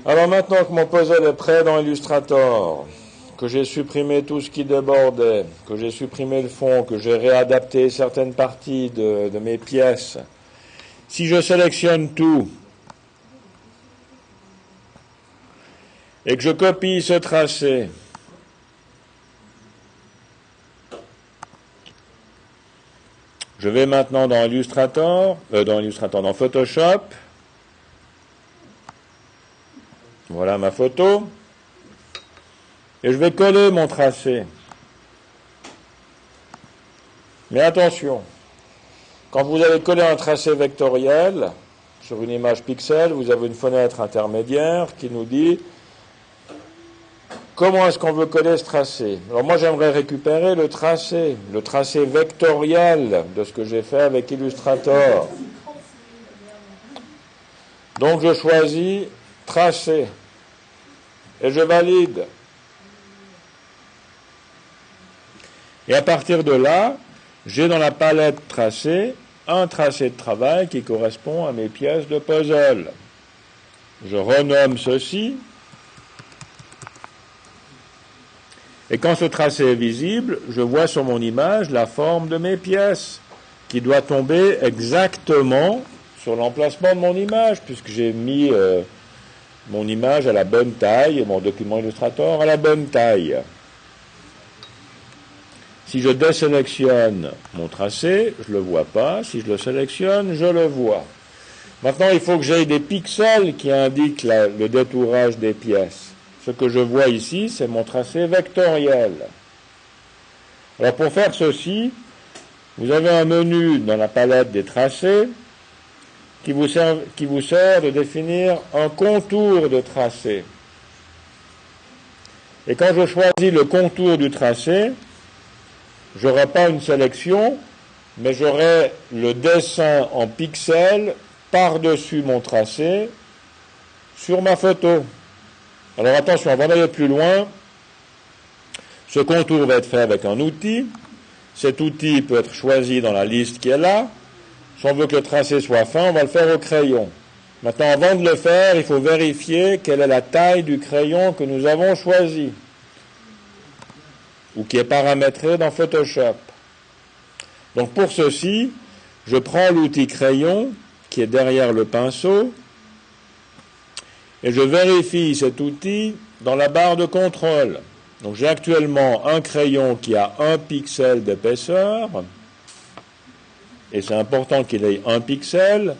Alors maintenant que mon puzzle est prêt dans Illustrator, que j'ai supprimé tout ce qui débordait, que j'ai supprimé le fond, que j'ai réadapté certaines parties de mes pièces, si je sélectionne tout et que je copie ce tracé, je vais maintenant dans dans Photoshop. Voilà ma photo. Et je vais coller mon tracé. Mais attention, quand vous allez coller un tracé vectoriel sur une image pixel, vous avez une fenêtre intermédiaire qui nous dit comment est-ce qu'on veut coller ce tracé. Alors moi j'aimerais récupérer le tracé vectoriel de ce que j'ai fait avec Illustrator. Donc je choisis tracé et je valide. Et à partir de là, j'ai dans la palette tracé un tracé de travail qui correspond à mes pièces de puzzle. Je renomme ceci. Et quand ce tracé est visible, je vois sur mon image la forme de mes pièces qui doit tomber exactement sur l'emplacement de mon image puisque j'ai mis mon image à la bonne taille et mon document Illustrator à la bonne taille. Si je désélectionne mon tracé, je ne le vois pas. Si je le sélectionne, je le vois. Maintenant, il faut que j'aie des pixels qui indiquent le détourage des pièces. Ce que je vois ici, c'est mon tracé vectoriel. Alors pour faire ceci, vous avez un menu dans la palette des tracés qui vous sert de définir un contour de tracé. Et quand je choisis le contour du tracé, je n'aurai pas une sélection, mais j'aurai le dessin en pixels par-dessus mon tracé sur ma photo. Alors attention, avant d'aller plus loin, ce contour va être fait avec un outil. Cet outil peut être choisi dans la liste qui est là. Si on veut que le tracé soit fin, on va le faire au crayon. Maintenant, avant de le faire, il faut vérifier quelle est la taille du crayon que nous avons choisi ou qui est paramétré dans Photoshop. Donc pour ceci, je prends l'outil crayon qui est derrière le pinceau et je vérifie cet outil dans la barre de contrôle. Donc j'ai actuellement un crayon qui a 1 pixel d'épaisseur, et c'est important qu'il ait 1 pixel,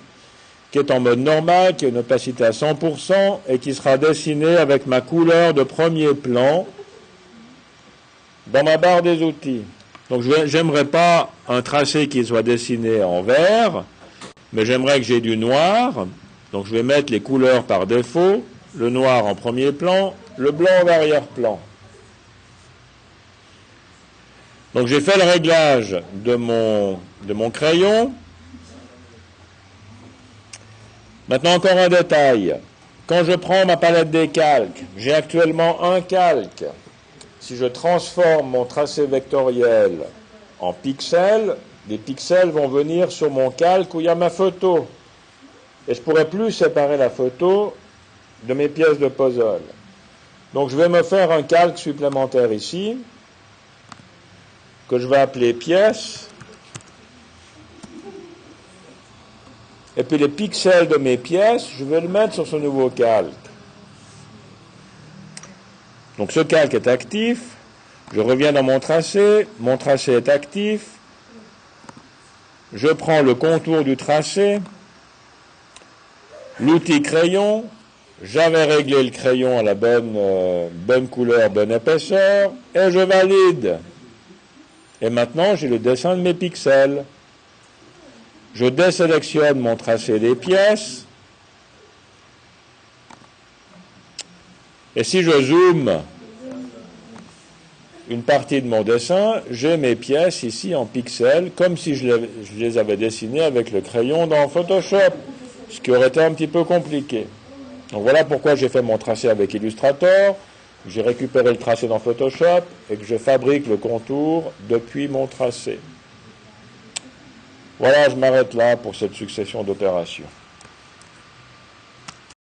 qui est en mode normal, qui a une opacité à 100%, et qui sera dessiné avec ma couleur de premier plan dans ma barre des outils. Donc j'aimerais pas un tracé qui soit dessiné en vert, mais j'aimerais que j'ai du noir. Donc je vais mettre les couleurs par défaut, le noir en premier plan, le blanc en arrière-plan. Donc j'ai fait le réglage de mon crayon. Maintenant encore un détail. Quand je prends ma palette des calques, j'ai actuellement un calque. Si je transforme mon tracé vectoriel en pixels, les pixels vont venir sur mon calque où il y a ma photo. Et je ne pourrai plus séparer la photo de mes pièces de puzzle. Donc je vais me faire un calque supplémentaire ici, que je vais appeler pièces. Et puis les pixels de mes pièces, je vais le mettre sur ce nouveau calque. Donc ce calque est actif. Je reviens dans mon tracé est actif. Je prends le contour du tracé, l'outil crayon. J'avais réglé le crayon à la bonne couleur, bonne épaisseur, et je valide. Et maintenant, j'ai le dessin de mes pixels. Je désélectionne mon tracé des pièces. Et si je zoome une partie de mon dessin, j'ai mes pièces ici en pixels, comme si je les avais dessinées avec le crayon dans Photoshop, ce qui aurait été un petit peu compliqué. Donc voilà pourquoi j'ai fait mon tracé avec Illustrator, j'ai récupéré le tracé dans Photoshop et que je fabrique le contour depuis mon tracé. Voilà, je m'arrête là pour cette succession d'opérations.